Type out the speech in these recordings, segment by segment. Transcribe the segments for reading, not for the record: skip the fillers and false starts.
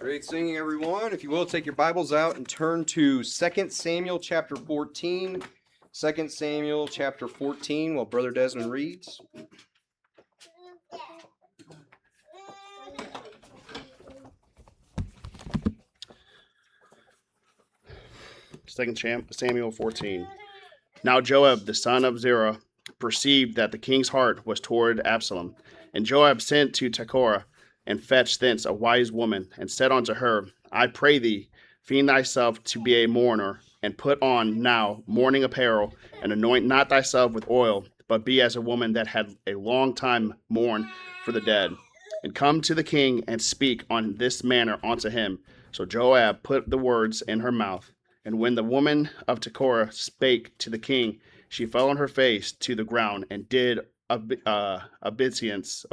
Great singing, everyone. If you will, take your Bibles out and turn to 2 Samuel chapter 14. 2 Samuel chapter 14 while Brother Desmond reads. Second Samuel 14. Now Joab, the son of Zeruiah, perceived that the king's heart was toward Absalom. And Joab sent to Tekoa, and fetched thence a wise woman, and said unto her, I pray thee, feign thyself to be a mourner, and put on now mourning apparel, and anoint not thyself with oil, but be as a woman that had a long time mourned for the dead. And come to the king, and speak on this manner unto him. So Joab put the words in her mouth. And when the woman of Tekoa spake to the king, she fell on her face to the ground, and did obeisance,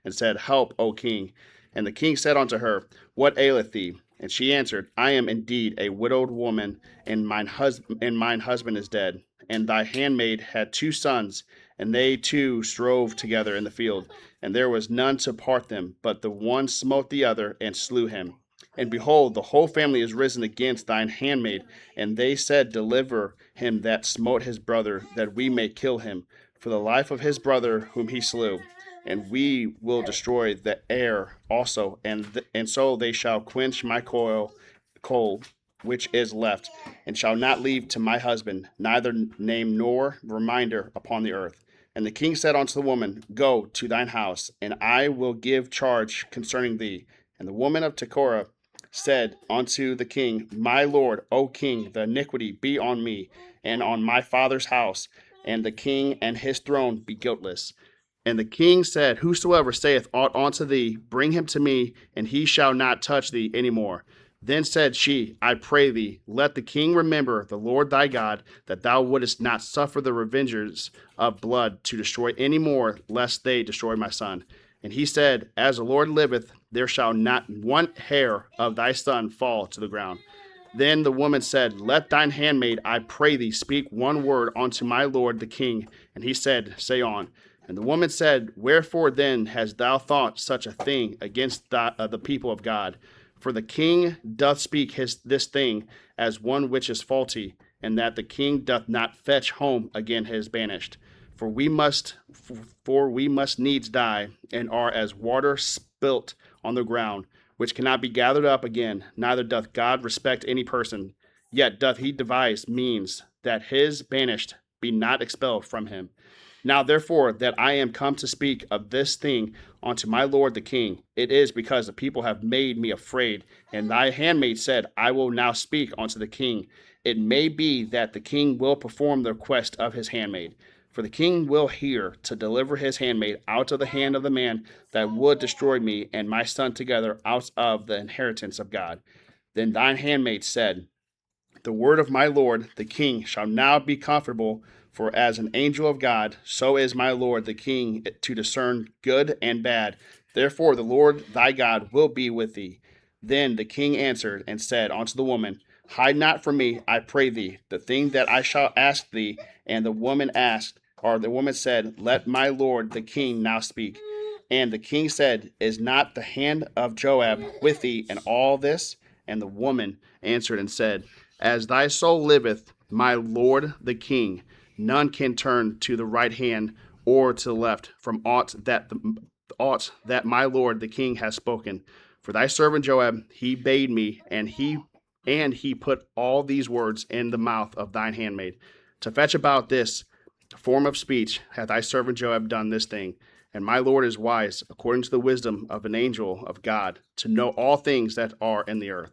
and said, Help, O king. And the king said unto her, What aileth thee? And she answered, I am indeed a widowed woman, and mine husband is dead. And thy handmaid had 2 sons, and they two strove together in the field, and there was none to part them, but the one smote the other, and slew him. And behold, the whole family is risen against thine handmaid. And they said, Deliver him that smote his brother, that we may kill him, for the life of his brother whom he slew. And we will destroy the heir also, and so they shall quench my coal which is left, and shall not leave to my husband neither name nor reminder upon the earth. And the king said unto the woman, Go to thine house, and I will give charge concerning thee. And the woman of Tekoa said unto the king, My lord, O king, the iniquity be on me, and on my father's house, and the king and his throne be guiltless. And the king said, Whosoever saith aught unto thee, bring him to me, and he shall not touch thee any more. Then said she, I pray thee, let the king remember the Lord thy God, that thou wouldest not suffer the revengers of blood to destroy any more, lest they destroy my son. And he said, As the Lord liveth, there shall not one hair of thy son fall to the ground. Then the woman said, Let thine handmaid, I pray thee, speak one word unto my lord the king. And he said, Say on. And the woman said, Wherefore then hast thou thought such a thing against the people of God? For the king doth speak this thing as one which is faulty, and that the king doth not fetch home again his banished. For we must needs die, and are as water spilt on the ground, which cannot be gathered up again. Neither doth God respect any person, yet doth he devise means that his banished be not expelled from him. Now therefore that I am come to speak of this thing unto my lord the king, it is because the people have made me afraid. And thy handmaid said, I will now speak unto the king. It may be that the king will perform the request of his handmaid. For the king will hear to deliver his handmaid out of the hand of the man that would destroy me and my son together out of the inheritance of God. Then thine handmaid said, The word of my lord the king shall now be comfortable, for as an angel of God, so is my lord the king to discern good and bad. Therefore the Lord thy God will be with thee. Then the king answered and said unto the woman, Hide not from me, I pray thee, the thing that I shall ask thee. And the woman said, Let my lord the king now speak. And the king said, Is not the hand of Joab with thee in all this? And the woman answered and said, As thy soul liveth, my lord the king, none can turn to the right hand or to the left from aught that my lord the king has spoken. For thy servant Joab, he bade me, and he put all these words in the mouth of thine handmaid. To fetch about this form of speech hath thy servant Joab done this thing. And my lord is wise, according to the wisdom of an angel of God, to know all things that are in the earth.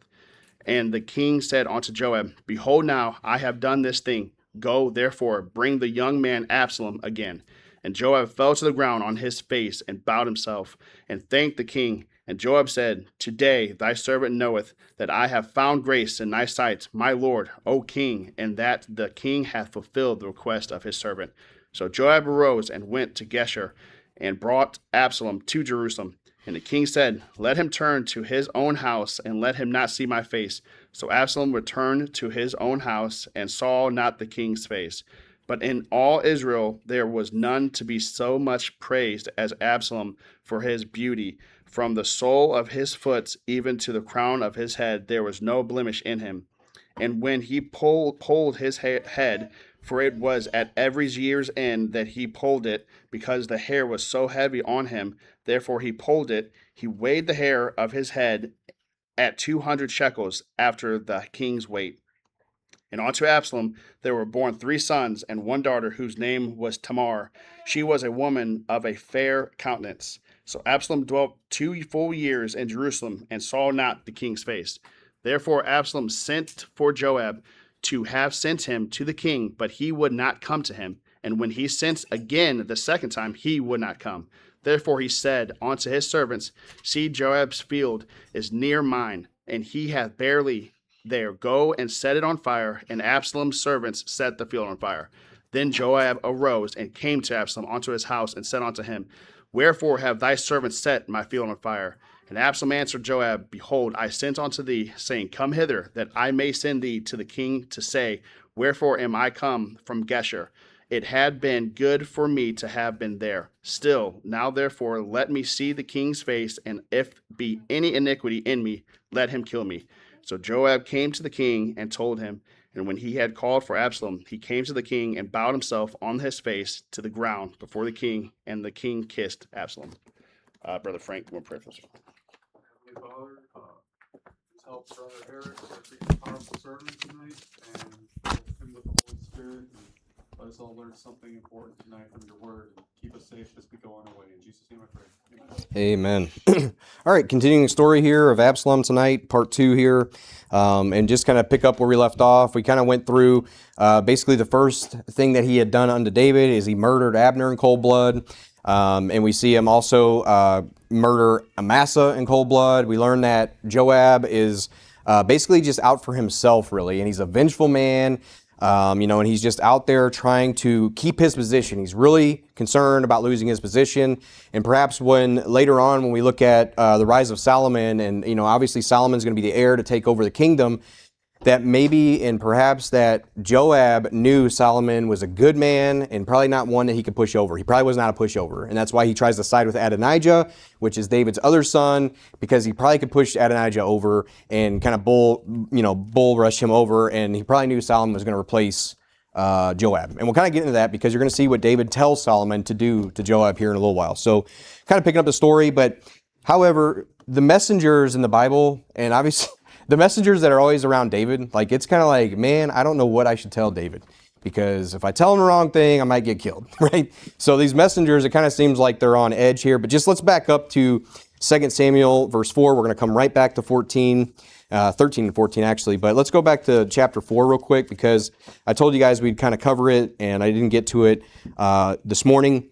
And the king said unto Joab, Behold, now I have done this thing. Go, therefore, bring the young man Absalom again. And Joab fell to the ground on his face and bowed himself and thanked the king. And Joab said, Today thy servant knoweth that I have found grace in thy sight, my lord, O king, and that the king hath fulfilled the request of his servant. So Joab arose and went to Geshur and brought Absalom to Jerusalem. And the king said, Let him turn to his own house, and let him not see my face. So Absalom returned to his own house, and saw not the king's face. But in all Israel there was none to be so much praised as Absalom for his beauty, From the sole of his foot even to the crown of his head, there was no blemish in him. And when he pulled his head, for it was at every year's end that he pulled it, because the hair was so heavy on him, therefore he pulled it, he weighed the hair of his head at 200 shekels after the king's weight. And unto Absalom there were born 3 sons and 1 daughter, whose name was Tamar. She was a woman of a fair countenance. So Absalom dwelt 2 full years in Jerusalem, and saw not the king's face. Therefore Absalom sent for Joab to have sent him to the king, but he would not come to him. And when he sent again the second time, he would not come. Therefore he said unto his servants, See, Joab's field is near mine, and he hath barely there. Go and set it on fire. And Absalom's servants set the field on fire. Then Joab arose and came to Absalom unto his house, and said unto him, Wherefore have thy servants set my field on fire? And Absalom answered Joab, Behold, I sent unto thee, saying, Come hither, that I may send thee to the king to say, Wherefore am I come from Geshur? It had been good for me to have been there. Still, now therefore let me see the king's face, and if be any iniquity in me, let him kill me. So Joab came to the king and told him. And when he had called for Absalom, he came to the king and bowed himself on his face to the ground before the king, and the king kissed Absalom. Brother Frank, we'll pray for us. Heavenly Father, please help Brother Eric preach a powerful sermon tonight, and fill him with the Holy Spirit, and let us all learn something important tonight from your word, and keep us safe as we go on our way. In Jesus' name I pray. Amen. Amen. All right, continuing the story here of Absalom tonight, part 2 here, and just kind of pick up where we left off. We kind of went through basically the first thing that he had done unto David is he murdered Abner in cold blood, and we see him also murder Amasa in cold blood. We learned that Joab is basically just out for himself, really, and he's a vengeful man. And he's just out there trying to keep his position. He's really concerned about losing his position. And perhaps later on, when we look at the rise of Solomon, and, obviously Solomon's going to be the heir to take over the kingdom, that maybe and perhaps that Joab knew Solomon was a good man and probably not one that he could push over. He probably was not a pushover. And that's why he tries to side with Adonijah, which is David's other son, because he probably could push Adonijah over and kind of bull rush him over. And he probably knew Solomon was going to replace Joab. And we'll kind of get into that because you're going to see what David tells Solomon to do to Joab here in a little while. So kind of picking up the story. But however, the messengers in the Bible, and obviously the messengers that are always around David, like it's kind of like, man, I don't know what I should tell David, because if I tell him the wrong thing, I might get killed, right? So these messengers, it kind of seems like they're on edge here. But just let's back up to 2 Samuel verse 4. We're going to come right back to 13 and 14 actually. But let's go back to chapter 4 real quick, because I told you guys we'd kind of cover it and I didn't get to it this morning.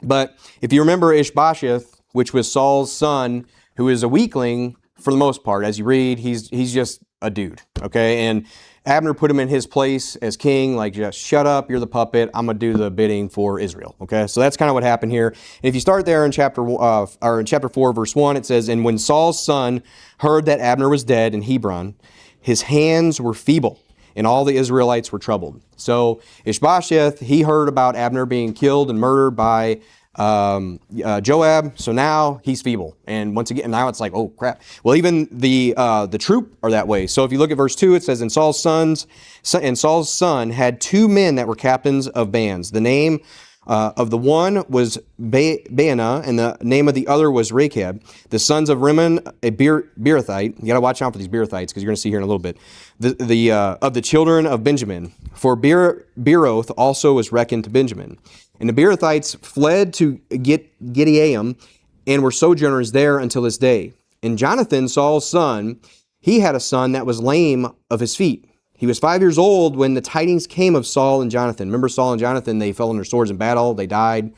But if you remember Ishbosheth, which was Saul's son, who is a weakling, for the most part, as you read, he's just a dude, okay? And Abner put him in his place as king, like, just shut up, you're the puppet, I'm going to do the bidding for Israel, okay? So that's kind of what happened here. And if you start there in chapter 4, verse 1, it says, And when Saul's son heard that Abner was dead in Hebron, his hands were feeble, and all the Israelites were troubled. So Ishbosheth, he heard about Abner being killed and murdered by Joab, so now he's feeble, and once again now it's like, oh crap. Well, even the troop are that way. So if you look at verse 2, it says, And Saul's son had 2 men that were captains of bands. The name of the one was Baanah, and the name of the other was Rechab, the sons of Rimmon, a Beerothite. You got to watch out for these Beerothites, because you're going to see here in a little bit. Of the children of Benjamin, for Beeroth also was reckoned to Benjamin. And the Beerothites fled to Gideaim and were sojourners there until this day. And Jonathan, Saul's son, he had a son that was lame of his feet. He was 5 years old when the tidings came of Saul and Jonathan. Remember Saul and Jonathan, they fell on their swords in battle. They died.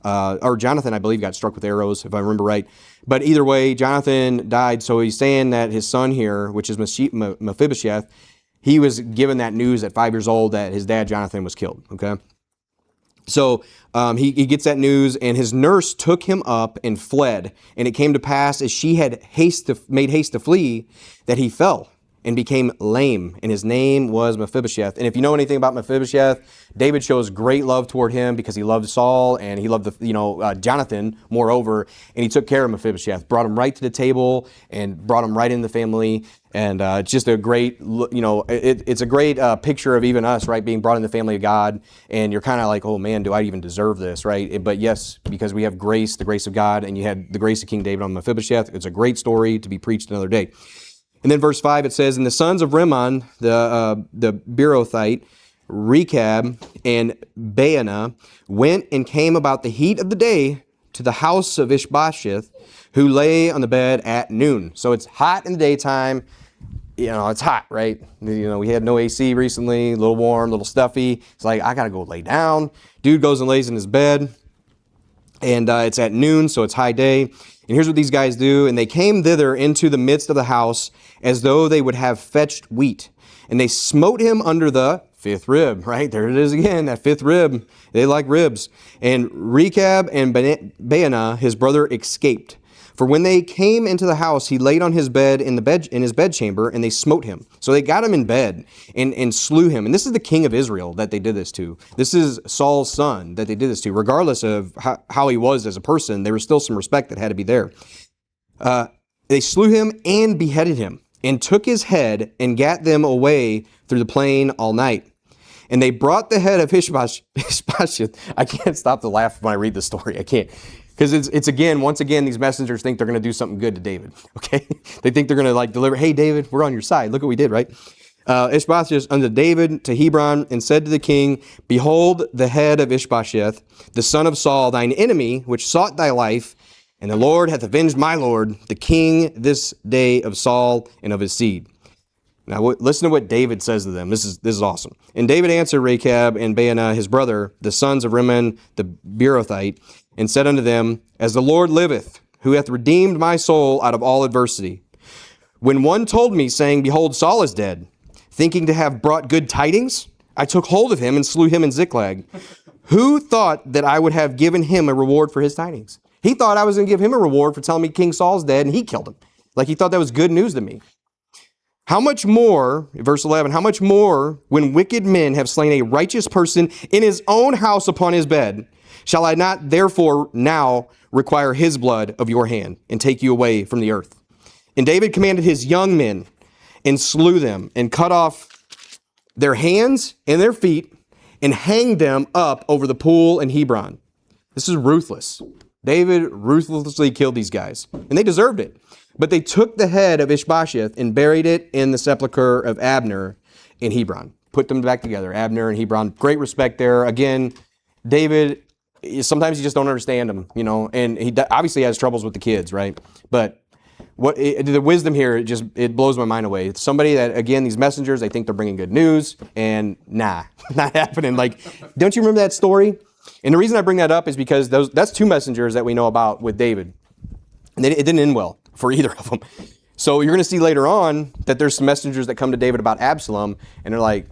Or Jonathan, I believe, got struck with arrows, if I remember right. But either way, Jonathan died. So he's saying that his son here, which is Mephibosheth, he was given that news at 5 years old that his dad, Jonathan, was killed. Okay. So he gets that news, and his nurse took him up and fled. And it came to pass, as she had made haste to flee, that he fell and became lame, and his name was Mephibosheth. And if you know anything about Mephibosheth, David shows great love toward him because he loved Saul and he loved Jonathan, moreover, and he took care of Mephibosheth, brought him right to the table and brought him right in the family. And it's just a great, it's a great picture of even us, right, being brought in the family of God. And you're kind of like, oh man, do I even deserve this, right? But yes, because we have grace, the grace of God, and you had the grace of King David on Mephibosheth. It's a great story to be preached another day. And then verse 5, it says, and the sons of Rimmon, the Beerothite, Rechab, and Baanah went and came about the heat of the day to the house of Ishbosheth, who lay on the bed at noon. So it's hot in the daytime. It's hot, right? We had no AC recently, a little warm, a little stuffy. It's like, I got to go lay down. Dude goes and lays in his bed. And it's at noon, so it's high day. And here's what these guys do. And they came thither into the midst of the house as though they would have fetched wheat. And they smote him under the fifth rib, right? There it is again, that fifth rib. They like ribs. And Rechab and Baanah, his brother, escaped. For when they came into the house, he laid on his bed in his bedchamber, and they smote him. So they got him in bed and slew him. And this is the king of Israel that they did this to. This is Saul's son that they did this to. Regardless of how he was as a person, there was still some respect that had to be there. They slew him and beheaded him, and took his head and gat them away through the plain all night. And they brought the head of Ishbosheth. I can't stop to laugh when I read the story. I can't. Because once again, these messengers think they're going to do something good to David, okay? They think they're going to deliver, hey, David, we're on your side. Look what we did, right? Ishbosheth unto David to Hebron and said to the king, behold the head of Ishbosheth, the son of Saul, thine enemy, which sought thy life, and the Lord hath avenged my Lord, the king, this day of Saul and of his seed. Now, listen to what David says to them. This is awesome. And David answered Rechab and Baanah, his brother, the sons of Rimmon, the Beerothite, and said unto them, as the Lord liveth, who hath redeemed my soul out of all adversity. When one told me, saying, behold, Saul is dead, thinking to have brought good tidings, I took hold of him and slew him in Ziklag. Who thought that I would have given him a reward for his tidings? He thought I was going to give him a reward for telling me King Saul's dead, and he killed him. Like he thought that was good news to me. How much more, verse 11, how much more when wicked men have slain a righteous person in his own house upon his bed, shall I not therefore now require his blood of your hand and take you away from the earth? And David commanded his young men and slew them and cut off their hands and their feet and hanged them up over the pool in Hebron. This is ruthless. David ruthlessly killed these guys, and they deserved it. But they took the head of Ishbosheth and buried it in the sepulcher of Abner in Hebron. Put them back together, Abner and Hebron. Great respect there. Again, David, sometimes you just don't understand him, and he obviously has troubles with the kids, right? But the wisdom here, it blows my mind away. It's somebody that, again, these messengers, they think they're bringing good news, and not happening. Like, don't you remember that story? And the reason I bring that up is because that's two messengers that we know about with David. And it didn't end well for either of them. So you're going to see later on that there's some messengers that come to David about Absalom, and they're like,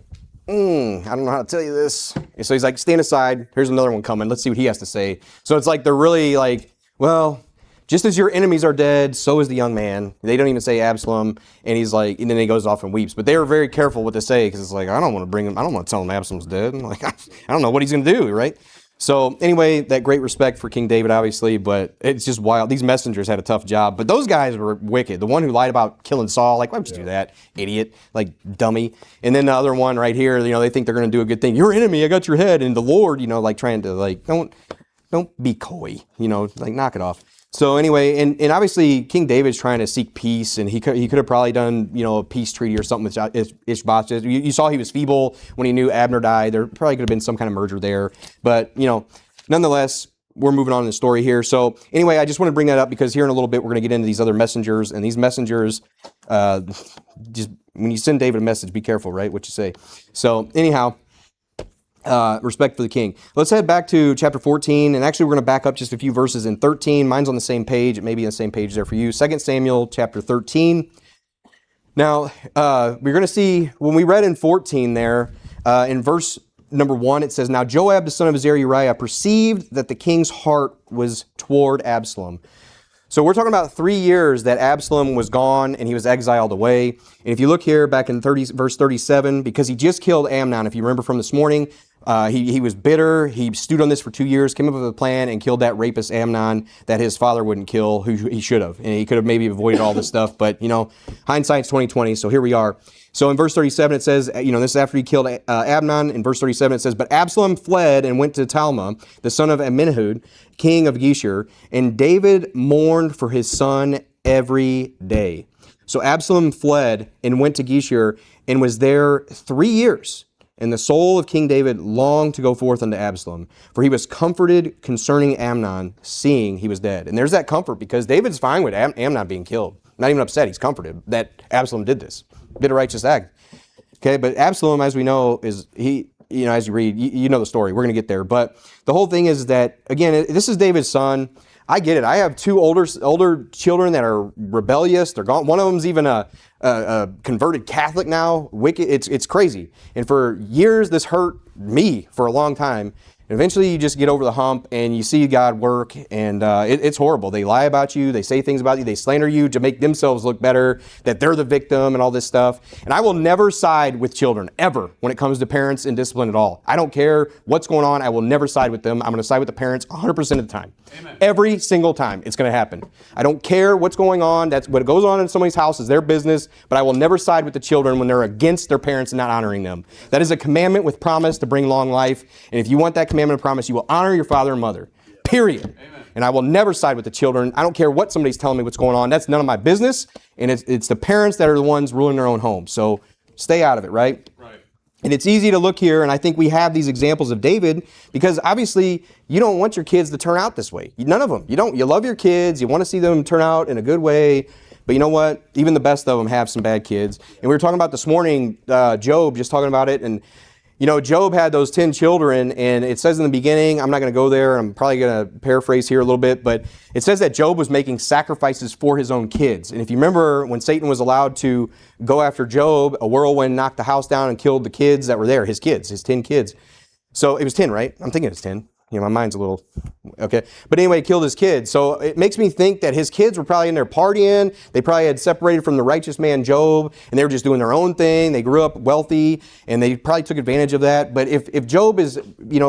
I don't know how to tell you this. And so he's like, stand aside. Here's another one coming. Let's see what he has to say. So it's like they're really like, well, just as your enemies are dead, so is the young man. They don't even say Absalom. And he's like, and then he goes off and weeps. But they were very careful what to say because it's like, I don't want to tell him Absalom's dead. Like, I don't know what he's going to do, right? So anyway, that great respect for King David, obviously, but it's just wild. These messengers had a tough job, but those guys were wicked. The one who lied about killing Saul, like, why would you do that, idiot, like, dummy? And then the other one right here, they think they're going to do a good thing. Your enemy, I got your head. And the Lord, like trying to, like, don't be coy, like, knock it off. So anyway, and obviously King David's trying to seek peace, and he could have probably done, a peace treaty or something with Ishbosheth. You saw he was feeble when he knew Abner died. There probably could have been some kind of merger there. But, nonetheless, we're moving on in the story here. So anyway, I just want to bring that up because here in a little bit, we're going to get into these other messengers. And these messengers, just when you send David a message, be careful, right, what you say. So anyhow, respect for the king. Let's head back to chapter 14, and actually we're going to back up just a few verses in 13. Mine's on the same page. It may be on the same page there for you. 2 Samuel chapter 13. Now, we're going to see, when we read in 14 there, in verse number 1, it says, now Joab, the son of Zeruiah, perceived that the king's heart was toward Absalom. So we're talking about 3 years that Absalom was gone and he was exiled away. And if you look here back in verse 37, because he just killed Amnon, if you remember from this morning, he was bitter. He stewed on this for 2 years, came up with a plan, and killed that rapist Amnon that his father wouldn't kill, who he should have. And he could have maybe avoided all this stuff. But, hindsight's 20/20, so here we are. So in verse 37, it says, this is after he killed Amnon. In verse 37, it says, but Absalom fled and went to Talmah, the son of Amminahud, king of Geshur, and David mourned for his son every day. So Absalom fled and went to Geshur and was there 3 years. And the soul of King David longed to go forth unto Absalom, for he was comforted concerning Amnon, seeing he was dead. And there's that comfort, because David's fine with Amnon being killed. Not even upset. He's comforted that Absalom did this. Did a righteous act. Okay, but Absalom, as we know, as you read, you know the story. We're going to get there. But the whole thing is that, again, this is David's son. I get it. I have 2 older children that are rebellious. They're gone. One of them's even a converted Catholic now. Wicked. It's crazy. And for years, this hurt me for a long time. And eventually, you just get over the hump and you see God work, and it's horrible. They lie about you. They say things about you. They slander you to make themselves look better, that they're the victim and all this stuff. And I will never side with children, ever, when it comes to parents and discipline at all. I don't care what's going on. I will never side with them. I'm going to side with the parents 100% of the time. Amen. Every single time it's going to happen. I don't care what's going on. That's what goes on in somebody's house is their business, but I will never side with the children when they're against their parents and not honoring them. That is a commandment with promise to bring long life. And if you want that commandment of promise, you will honor your father and mother. Period. Amen. And I will never side with the children. I don't care what somebody's telling me what's going on. That's none of my business. And it's the parents that are the ones ruling their own home. So stay out of it, right? Right. And it's easy to look here, and I think we have these examples of David, because obviously you don't want your kids to turn out this way. None of them. You don't. You love your kids. You want to see them turn out in a good way. But you know what? Even the best of them have some bad kids. And we were talking about this morning, Job, just talking about it, and Job had those 10 children, and it says in the beginning, I'm not going to go there, I'm probably going to paraphrase here a little bit, but it says that Job was making sacrifices for his own kids. And if you remember, when Satan was allowed to go after Job, a whirlwind knocked the house down and killed the kids that were there, his 10 kids. So it was 10, right? I'm thinking it's 10. My mind's a little, okay. But anyway, he killed his kids. So it makes me think that his kids were probably in there partying. They probably had separated from the righteous man Job, and they were just doing their own thing. They grew up wealthy, and they probably took advantage of that. But if Job is,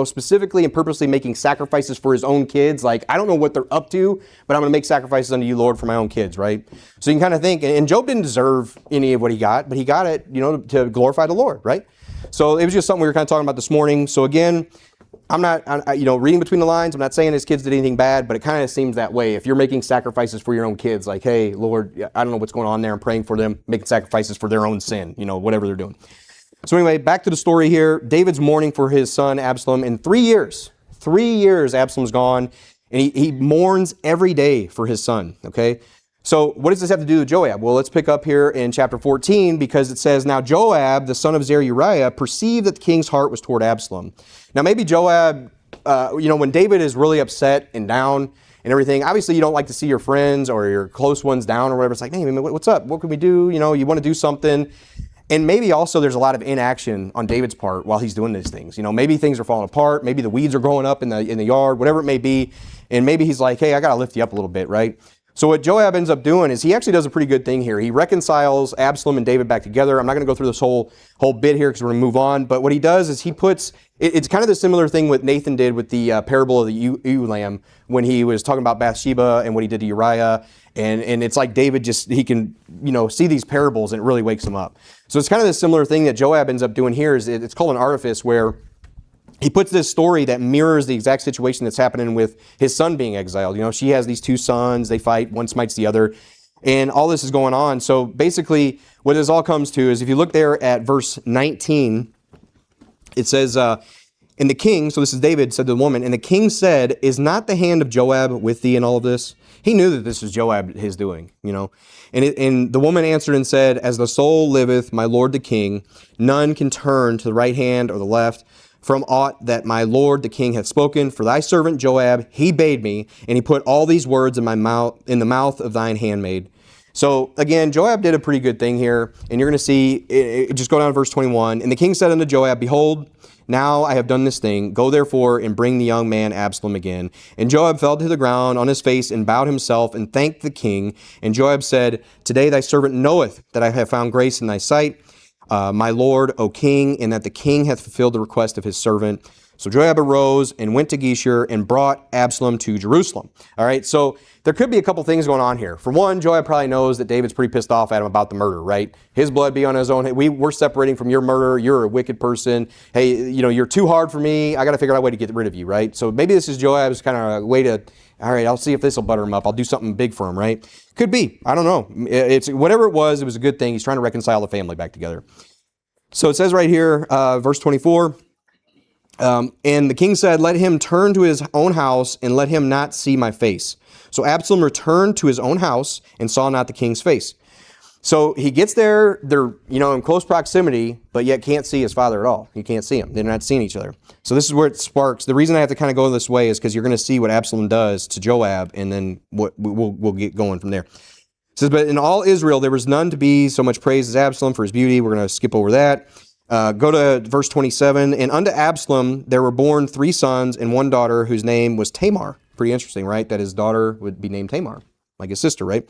specifically and purposely making sacrifices for his own kids, like, I don't know what they're up to, but I'm going to make sacrifices unto you, Lord, for my own kids, right? So you can kind of think, and Job didn't deserve any of what he got, but he got it, to glorify the Lord, right? So it was just something we were kind of talking about this morning. So again, I'm not, reading between the lines, I'm not saying his kids did anything bad, but it kind of seems that way. If you're making sacrifices for your own kids, like, hey, Lord, I don't know what's going on there, I'm praying for them, making sacrifices for their own sin, whatever they're doing. So anyway, back to the story here. David's mourning for his son Absalom in 3 years. 3 years Absalom's gone, and he mourns every day for his son, okay? So what does this have to do with Joab? Well, let's pick up here in chapter 14, because it says, now Joab, the son of Zeruiah, perceived that the king's heart was toward Absalom. Now maybe Joab, when David is really upset and down and everything, obviously you don't like to see your friends or your close ones down or whatever. It's like, hey, what's up? What can we do? You want to do something. And maybe also there's a lot of inaction on David's part while he's doing these things. Maybe things are falling apart. Maybe the weeds are growing up in the yard, whatever it may be. And maybe he's like, hey, I got to lift you up a little bit, right? So what Joab ends up doing is he actually does a pretty good thing here. He reconciles Absalom and David back together. I'm not going to go through this whole bit here because we're going to move on. But what he does is he puts, it's kind of the similar thing what Nathan did with the parable of the ewe lamb when he was talking about Bathsheba and what he did to Uriah. And it's like David he can, see these parables and it really wakes him up. So it's kind of the similar thing that Joab ends up doing here. It's called an artifice, where he puts this story that mirrors the exact situation that's happening with his son being exiled. She has these 2 sons, they fight, one smites the other, and all this is going on. So basically, what this all comes to is, if you look there at verse 19, it says, and the king, so this is David, said to the woman, and the king said, is not the hand of Joab with thee in all of this? He knew that this was Joab his doing, And the woman answered and said, as the soul liveth, my lord the king, none can turn to the right hand or the left, from aught that my lord the king hath spoken. For thy servant Joab, he bade me, and he put all these words in the mouth of thine handmaid. So again, Joab did a pretty good thing here, and you're going to see, just go down to verse 21. And the king said unto Joab, behold, now I have done this thing. Go therefore and bring the young man Absalom again. And Joab fell to the ground on his face and bowed himself and thanked the king. And Joab said, today thy servant knoweth that I have found grace in thy sight, my lord, O king, and that the king hath fulfilled the request of his servant. So Joab arose and went to Geshur and brought Absalom to Jerusalem. All right, so there could be a couple things going on here. For one, Joab probably knows that David's pretty pissed off at him about the murder, right? His blood be on his own. Hey, we're separating from your murder. You're a wicked person. Hey, you're too hard for me. I got to figure out a way to get rid of you, right? So maybe this is Joab's kind of way to, all right, I'll see if this will butter him up. I'll do something big for him, right? Could be. I don't know. It's whatever it was a good thing. He's trying to reconcile the family back together. So it says right here, verse 24, and the king said, let him turn to his own house and let him not see my face. So Absalom returned to his own house and saw not the king's face. So he gets there, they're, in close proximity, but yet can't see his father at all. He can't see him. They're not seeing each other. So this is where it sparks. The reason I have to kind of go this way is because you're going to see what Absalom does to Joab, and then we'll get going from there. It says, but in all Israel, there was none to be so much praised as Absalom for his beauty. We're going to skip over that. Go to verse 27. And unto Absalom there were born 3 sons and 1 daughter whose name was Tamar. Pretty interesting, right? That his daughter would be named Tamar, like his sister, right?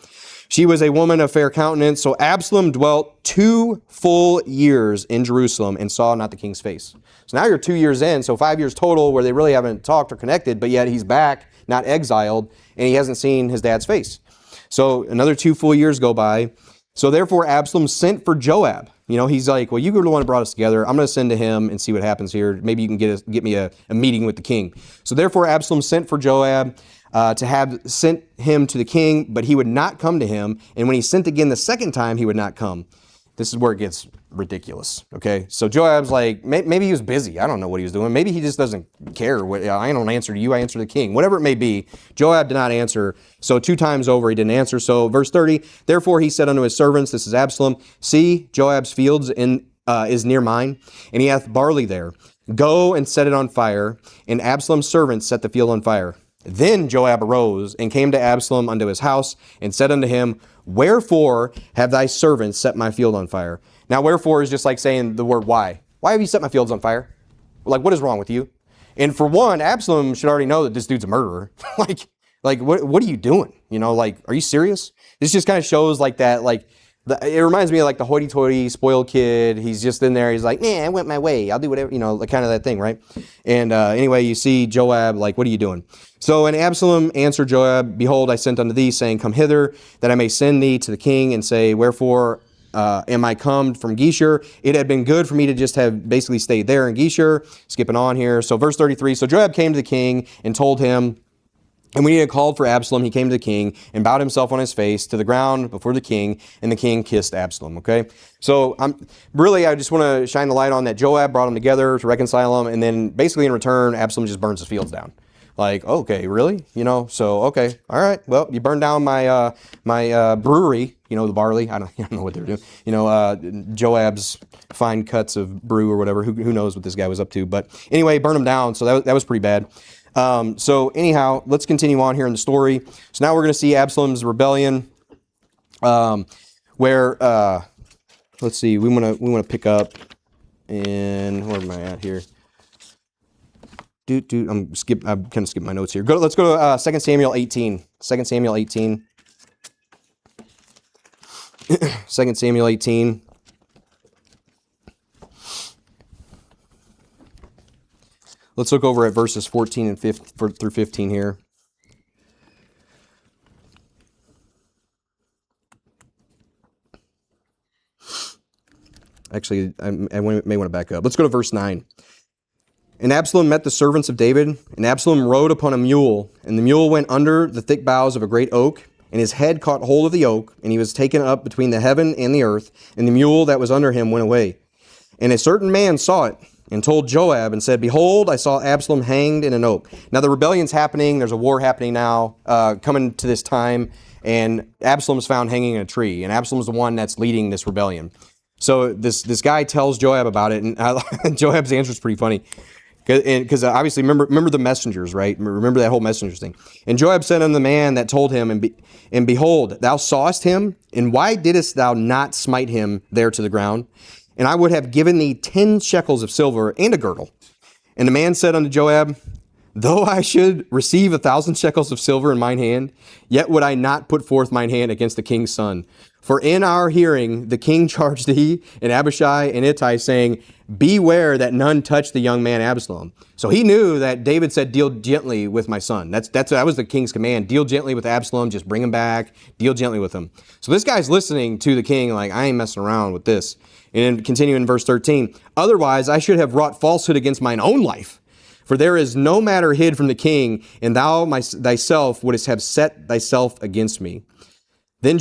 She was a woman of fair countenance. So Absalom dwelt 2 full years in Jerusalem and saw not the king's face. So now you're 2 years in, so 5 years total where they really haven't talked or connected, but yet he's back, not exiled, and he hasn't seen his dad's face. So another 2 full years go by. So therefore Absalom sent for Joab. He's like, well, you were the one who brought us together. I'm going to send to him and see what happens here. Maybe you can get me a meeting with the king. So therefore Absalom sent for Joab to have sent him to the king, but he would not come to him. And when he sent again the second time, he would not come. This is where it gets ridiculous, okay? So Joab's like, maybe he was busy. I don't know what he was doing. Maybe he just doesn't care. I don't answer to you. I answer to the king. Whatever it may be, Joab did not answer. So 2 times over, he didn't answer. So verse 30, therefore he said unto his servants, this is Absalom, see, Joab's fields is near mine, and he hath barley there. Go and set it on fire. And Absalom's servants set the field on fire. Then Joab arose and came to Absalom unto his house and said unto him, wherefore have thy servants set my field on fire? Now, wherefore is just like saying the word why. Why have you set my fields on fire? Like, what is wrong with you? And for one, Absalom should already know that this dude's a murderer. like, what are you doing? Are you serious? This just kind of shows like that, it reminds me of like the hoity-toity spoiled kid. He's just in there. He's like, I went my way. I'll do whatever, like kind of that thing, right? And anyway, you see Joab, like, what are you doing? So, and Absalom answered Joab, behold, I sent unto thee, saying, come hither, that I may send thee to the king and say, wherefore am I come from Geshur? It had been good for me to just have basically stayed there in Geshur. Skipping on here. So verse 33, so Joab came to the king and told him, and when he had called for Absalom, he came to the king and bowed himself on his face to the ground before the king, and the king kissed Absalom, okay? So I just want to shine the light on that Joab brought them together to reconcile them, and then basically in return, Absalom just burns his fields down. Like, okay, really? So, okay, all right. Well, you burned down my brewery, the barley. I don't know what they're doing. Joab's fine cuts of brew or whatever. Who knows what this guy was up to? But anyway, burn them down. So that was pretty bad. So anyhow, let's continue on here in the story. So now we're going to see Absalom's rebellion, where let's see, we want to pick up, and where am I at here? I'm kind of skipping my notes here. Let's go to 2 Samuel 18. 2 Samuel 18. 2 Samuel 18. Let's look over at verses 14 and 15 through 15 here. Actually, I may want to back up. Let's go to verse 9. And Absalom met the servants of David, and Absalom rode upon a mule, and the mule went under the thick boughs of a great oak, and his head caught hold of the oak, and he was taken up between the heaven and the earth, and the mule that was under him went away. And a certain man saw it, and told Joab, and said, behold, I saw Absalom hanged in an oak. Now the rebellion's happening, there's a war happening now, coming to this time, and Absalom's found hanging in a tree, and Absalom's the one that's leading this rebellion. So this guy tells Joab about it, and Joab's answer is pretty funny. Because obviously, remember the messengers, right? Remember that whole messengers thing. And Joab said unto the man that told him, and behold, thou sawest him, and why didst thou not smite him there to the ground? and I would have given thee 10 shekels of silver and a girdle. And the man said unto Joab, though I should receive 1,000 shekels of silver in mine hand, yet would I not put forth mine hand against the king's son. For in our hearing the king charged thee and Abishai and Ittai, saying, beware that none touch the young man Absalom. So he knew that David said, deal gently with my son. That was the king's command. Deal gently with Absalom. Just bring him back. Deal gently with him. So this guy's listening to the king like, I ain't messing around with this. And then continuing in verse 13, otherwise I should have wrought falsehood against mine own life. For there is no matter hid from the king, and thou thyself wouldst have set thyself against me. Then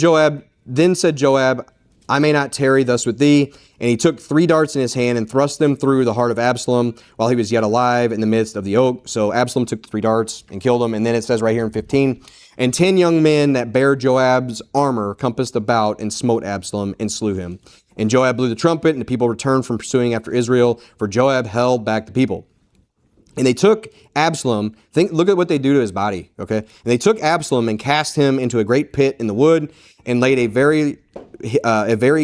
said Joab, I may not tarry thus with thee. And he took 3 darts in his hand and thrust them through the heart of Absalom while he was yet alive in the midst of the oak. So Absalom took 3 darts and killed him. And then it says right here in 15, and 10 young men that bare Joab's armor compassed about and smote Absalom and slew him. And Joab blew the trumpet, and the people returned from pursuing after Israel, for Joab held back the people. And they took Absalom, look at what they do to his body, okay? And they took Absalom and cast him into a great pit in the wood and laid a very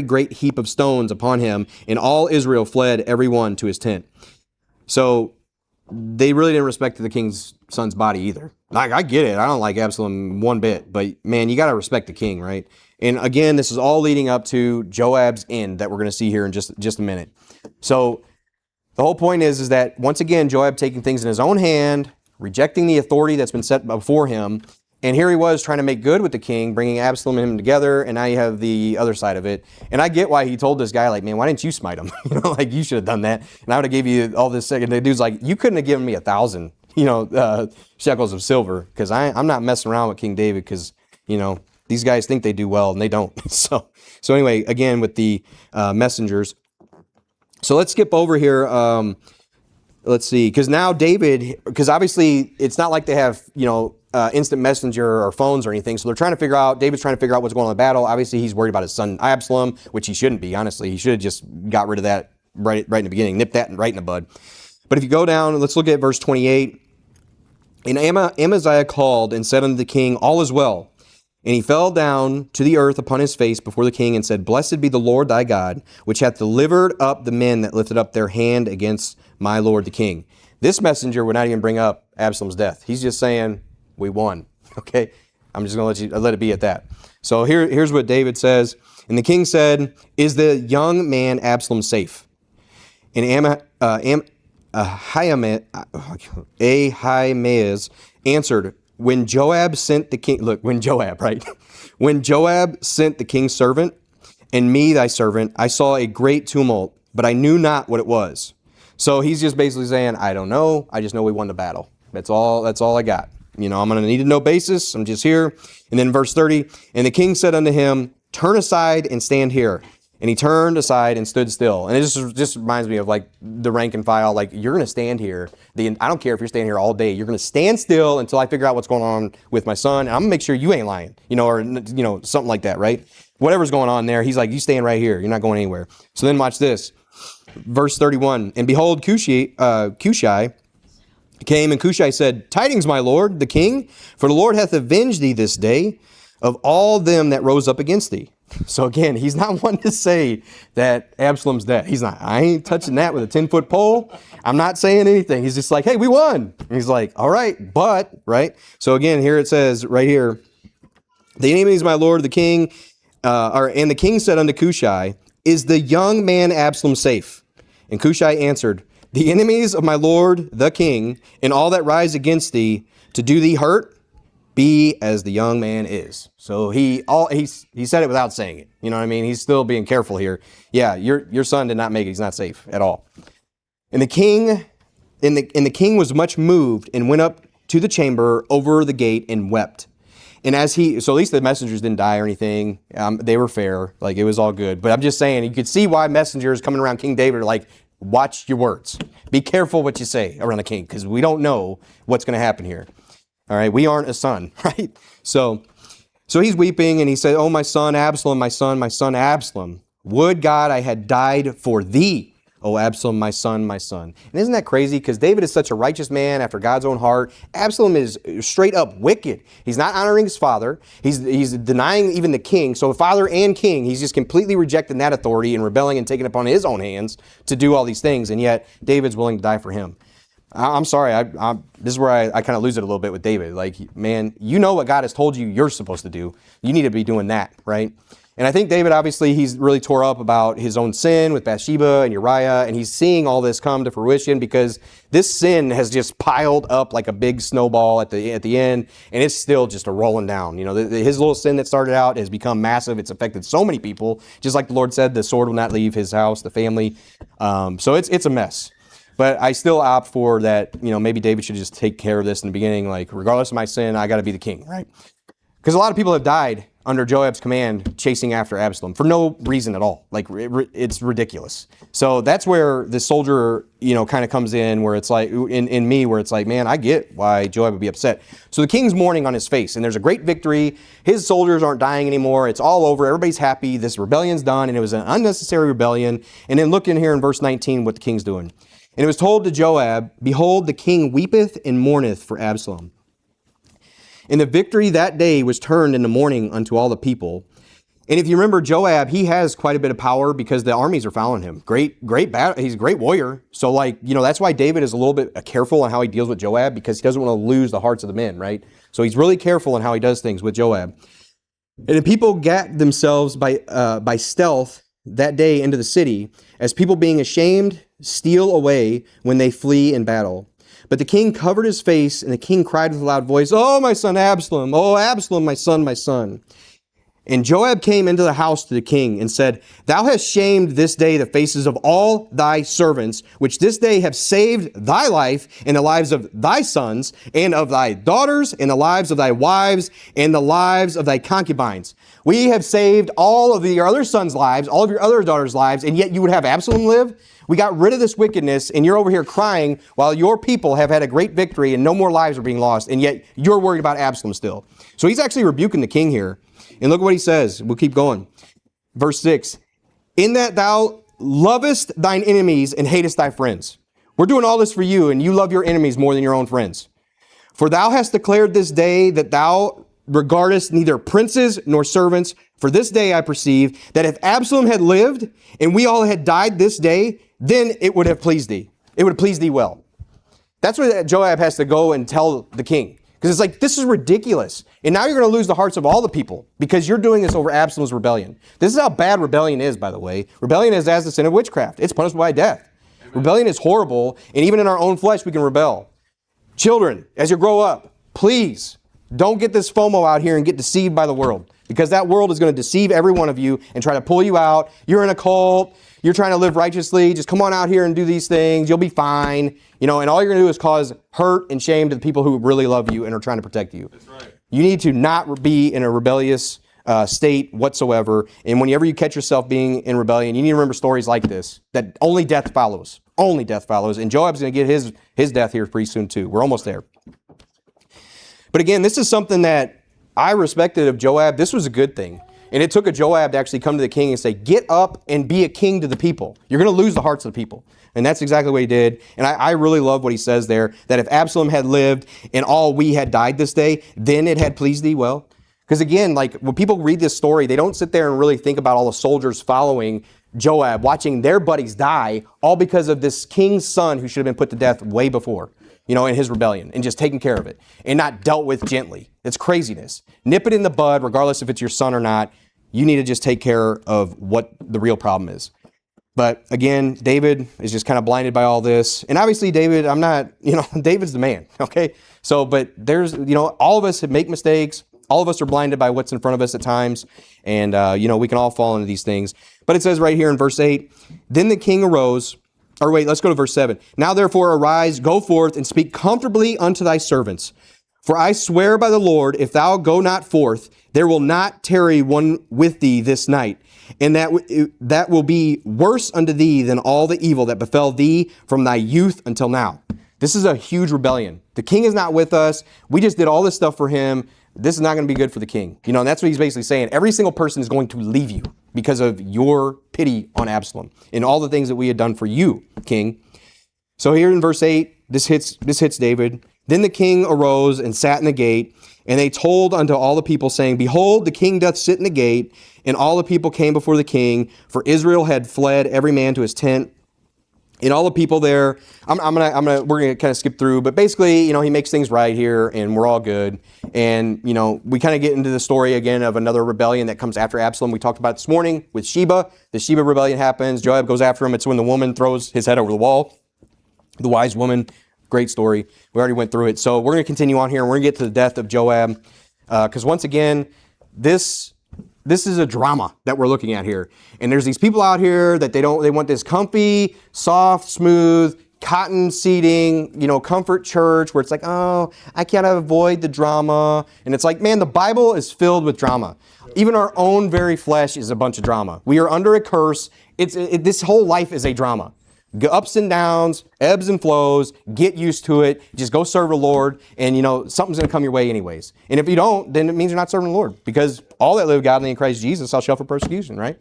great heap of stones upon him, and all Israel fled every one to his tent. So they really didn't respect the king's son's body either. Like, I get it. I don't like Absalom one bit, but man, you got to respect the king, right? And again, this is all leading up to Joab's end that we're going to see here in just a minute. So the whole point is that once again, Joab taking things in his own hand, rejecting the authority that's been set before him. And here he was trying to make good with the king, bringing Absalom and him together. And now you have the other side of it. And I get why he told this guy, like, man, why didn't you smite him? Like, you should have done that. And I would have gave you all this second. The dude's like, you couldn't have given me 1,000, shekels of silver. Because I'm not messing around with King David because, these guys think they do well and they don't. So anyway, again, with the messengers. So let's skip over here. Let's see, because now David, because obviously it's not like they have, instant messenger or phones or anything. So David's trying to figure out what's going on in the battle. Obviously he's worried about his son Absalom, which he shouldn't be, honestly. He should have just got rid of that right in the beginning, nipped that right in the bud. But if you go down, let's look at verse 28. And Amaziah called and said unto the king, all is well. And he fell down to the earth upon his face before the king and said, blessed be the Lord thy God, which hath delivered up the men that lifted up their hand against my lord the king. This messenger would not even bring up Absalom's death. He's just saying, we won. Okay? I'm just going to let it be at that. So here's what David says. And the king said, is the young man Absalom safe? And Ahimaaz answered, when Joab sent the king, when Joab sent the king's servant and me, thy servant, I saw a great tumult, but I knew not what it was. So he's just basically saying, I don't know. I just know we won the battle. That's all I got. I'm going to need to know basis. I'm just here. And then verse 30, and the king said unto him, turn aside and stand here. And he turned aside and stood still. And it just reminds me of like the rank and file, like you're going to stand here. I don't care if you're standing here all day. You're going to stand still until I figure out what's going on with my son. And I'm going to make sure you ain't lying, or something like that, right? Whatever's going on there. He's like, you stand right here. You're not going anywhere. So then watch this. Verse 31, and behold, Cushai came, and Cushai said, tidings, my lord, the king, for the Lord hath avenged thee this day of all them that rose up against thee. So again, he's not one to say that Absalom's dead. He's not. I ain't touching that with a 10-foot pole. I'm not saying anything. He's just like, hey, we won. And he's like, all right, but, right? So again, here it says right here, the enemies, my lord, the king, and the king said unto Cushai, is the young man Absalom safe? And Cushai answered, the enemies of my lord, the king, and all that rise against thee to do thee hurt, be as the young man is. So he said it without saying it. You know what I mean? He's still being careful here. Yeah, your son did not make it. He's not safe at all. And the king was much moved and went up to the chamber over the gate and wept. And so at least the messengers didn't die or anything. They were fair. Like, it was all good. But I'm just saying, you could see why messengers coming around King David are like, watch your words. Be careful what you say around the king, because we don't know what's going to happen here. All right, we aren't a son, right? So he's weeping, and he said, oh, my son Absalom, my son Absalom, would God I had died for thee, Oh, Absalom, my son, my son. And isn't that crazy? Because David is such a righteous man after God's own heart. Absalom is straight up wicked. He's not honoring his father. He's denying even the king. So father and king, he's just completely rejecting that authority and rebelling and taking it upon his own hands to do all these things. And yet David's willing to die for him. I'm sorry. This is where I kind of lose it a little bit with David. Like, man, you know what God has told you you're supposed to do. You need to be doing that, right? And I think David, obviously, he's really tore up about his own sin with Bathsheba and Uriah, and he's seeing all this come to fruition because this sin has just piled up like a big snowball at the end, and it's still just a rolling down. You know, his little sin that started out has become massive. It's affected so many people. Just like the Lord said, the sword will not leave his house, the family. So it's a mess. But I still opt for that, you know, maybe David should just take care of this in the beginning. Like, regardless of my sin, I got to be the king, right? Because a lot of people have died under Joab's command chasing after Absalom for no reason at all. Like, it's ridiculous. So that's where the soldier, you know, kind of comes in, where it's like, in me, where it's like, man, I get why Joab would be upset. So the king's mourning on his face, and there's a great victory. His soldiers aren't dying anymore. It's all over. Everybody's happy. This rebellion's done, and it was an unnecessary rebellion. And then look in here in verse 19 what the king's doing. And it was told to Joab, behold, the king weepeth and mourneth for Absalom. And the victory that day was turned into mourning unto all the people. And if you remember, Joab, he has quite a bit of power because the armies are following him. Great battle. He's a great warrior. So, like, you know, that's why David is a little bit careful on how he deals with Joab, because he doesn't want to lose the hearts of the men, right? So he's really careful on how he does things with Joab. And the people gat themselves by stealth that day into the city, as people being ashamed steal away when they flee in battle. But the king covered his face, and the king cried with a loud voice, "Oh, my son Absalom! Oh, Absalom, my son, my son!" And Joab came into the house to the king and said, "Thou hast shamed this day the faces of all thy servants, which this day have saved thy life and the lives of thy sons and of thy daughters and the lives of thy wives and the lives of thy concubines. We have saved all of your other sons' lives, all of your other daughters' lives, and yet you would have Absalom live? We got rid of this wickedness, and you're over here crying while your people have had a great victory and no more lives are being lost, and yet you're worried about Absalom still." So he's actually rebuking the king here. And look at what he says. We'll keep going. Verse 6, "In that thou lovest thine enemies and hatest thy friends." We're doing all this for you, and you love your enemies more than your own friends. "For thou hast declared this day that thou regardest neither princes nor servants. For this day I perceive that if Absalom had lived and we all had died this day, then it would have pleased thee. It would have pleased thee well." That's what Joab has to go and tell the king. Because it's like, this is ridiculous. And now you're going to lose the hearts of all the people because you're doing this over Absalom's rebellion. This is how bad rebellion is, by the way. Rebellion is as the sin of witchcraft. It's punishable by death. Amen. Rebellion is horrible, and even in our own flesh, we can rebel. Children, as you grow up, please don't get this FOMO out here and get deceived by the world, because that world is going to deceive every one of you and try to pull you out. You're in a cult. You're trying to live righteously. Just come on out here and do these things. You'll be fine. You know, and all you're going to do is cause hurt and shame to the people who really love you and are trying to protect you. That's right. You need to not be in a rebellious state whatsoever. And whenever you catch yourself being in rebellion, you need to remember stories like this, that only death follows. Only death follows. And Joab's going to get his death here pretty soon too. We're almost there. But again, this is something that I respected of Joab. This was a good thing. And it took a Joab to actually come to the king and say, get up and be a king to the people. You're going to lose the hearts of the people. And that's exactly what he did. And I really love what he says there, that if Absalom had lived and all we had died this day, then it had pleased thee well. Because again, like when people read this story, they don't sit there and really think about all the soldiers following Joab, watching their buddies die, all because of this king's son who should have been put to death way before, you know, in his rebellion, and just taking care of it and not dealt with gently. It's craziness. Nip it in the bud, regardless if it's your son or not. You need to just take care of what the real problem is. But again, David is just kind of blinded by all this. And obviously David, David's the man, okay? So, but there's, all of us make mistakes. All of us are blinded by what's in front of us at times. And, we can all fall into these things. But it says right here in verse 8, then the king arose, or wait, let's go to verse 7. Now therefore arise, go forth, and speak comfortably unto thy servants. For I swear by the Lord, if thou go not forth, there will not tarry one with thee this night. And that will be worse unto thee than all the evil that befell thee from thy youth until now. This is a huge rebellion. The king is not with us. We just did all this stuff for him. This is not going to be good for the king. And that's what he's basically saying. Every single person is going to leave you. because of your pity on Absalom and all the things that we had done for you, king. So here in verse 8, this hits David. Then the king arose and sat in the gate, and they told unto all the people, saying, Behold, the king doth sit in the gate. And all the people came before the king, for Israel had fled every man to his tent. And all the people there, we're gonna kind of skip through, but basically, he makes things right here, and we're all good. And we kind of get into the story again of another rebellion that comes after Absalom. We talked about it this morning with Sheba. The Sheba rebellion happens. Joab goes after him. It's when the woman throws his head over the wall. The wise woman. Great story. We already went through it. So we're going to continue on here, and we're going to get to the death of Joab, because once again, this is a drama that we're looking at here. And there's these people out here that they want this comfy, soft, smooth, cotton seating, comfort church where it's like, oh, I can't avoid the drama. And it's like, man, the Bible is filled with drama. Even our own very flesh is a bunch of drama. We are under a curse. This whole life is a drama. Ups and downs, ebbs and flows, get used to it, just go serve the Lord, and something's going to come your way anyways. And if you don't, then it means you're not serving the Lord, because all that live godly in Christ Jesus shall suffer persecution, right?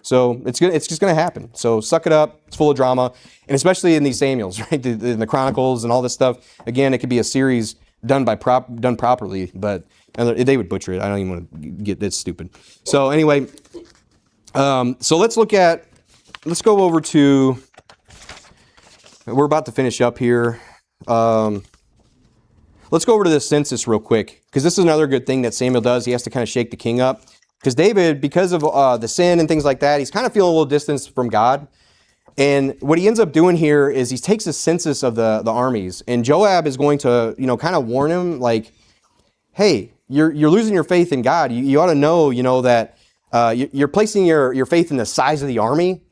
So it's just going to happen. So suck it up. It's full of drama, and especially in these Samuels, right? In the Chronicles and all this stuff. Again, it could be a series done properly, but they would butcher it. I don't even want to get this stupid. So anyway, so let's go over to. We're about to finish up here. Let's go over to this census real quick, because this is another good thing that Samuel does. He has to kind of shake the king up. Because David, because of the sin and things like that, he's kind of feeling a little distance from God. And what he ends up doing here is he takes a census of the armies. And Joab is going to, kind of warn him, like, hey, you're losing your faith in God. You ought to know, that you're placing your faith in the size of the army.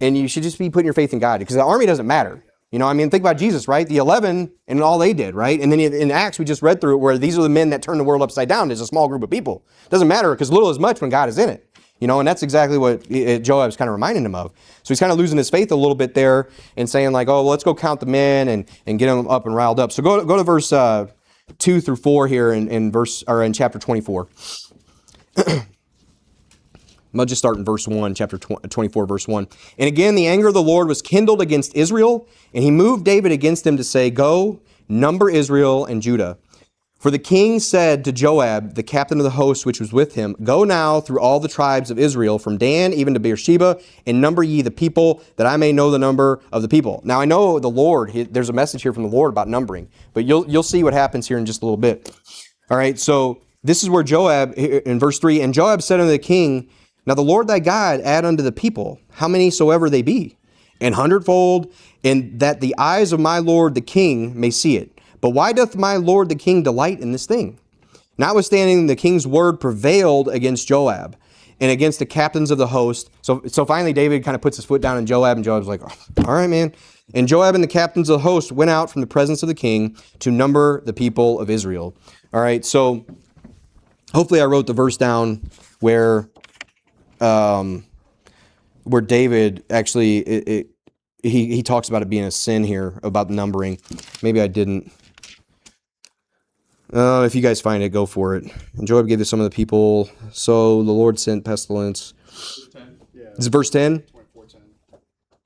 And you should just be putting your faith in God, because the army doesn't matter. Think about Jesus, right? The 11 and all they did, right? And then in Acts, we just read through it where these are the men that turn the world upside down. There's a small group of people. Doesn't matter, because little is much when God is in it. And that's exactly what Joab's kind of reminding him of. So he's kind of losing his faith a little bit there and saying like, oh, well, let's go count the men and get them up and riled up. So go to verse 2 through 4 here in chapter 24. I'll just start in verse 1, chapter 24, verse 1. And again, the anger of the Lord was kindled against Israel, and he moved David against him to say, Go, number Israel and Judah. For the king said to Joab, the captain of the host which was with him, Go now through all the tribes of Israel, from Dan even to Beersheba, and number ye the people, that I may know the number of the people. Now I know the Lord, there's a message here from the Lord about numbering, but you'll see what happens here in just a little bit. All right, so this is where Joab, in verse 3, and Joab said unto the king, Now the Lord thy God add unto the people, how many soever they be, an hundredfold, and that the eyes of my lord the king may see it. But why doth my lord the king delight in this thing? Notwithstanding, the king's word prevailed against Joab and against the captains of the host. So finally David kind of puts his foot down on Joab, and Joab's like, oh, all right, man. And Joab and the captains of the host went out from the presence of the king to number the people of Israel. All right, so hopefully I wrote the verse down where David actually, he talks about it being a sin here, about numbering. Maybe I didn't. If you guys find it, go for it. And Joab gave to some of the people, so the Lord sent pestilence. Verse 10. Yeah. Is it verse 10? 24:10.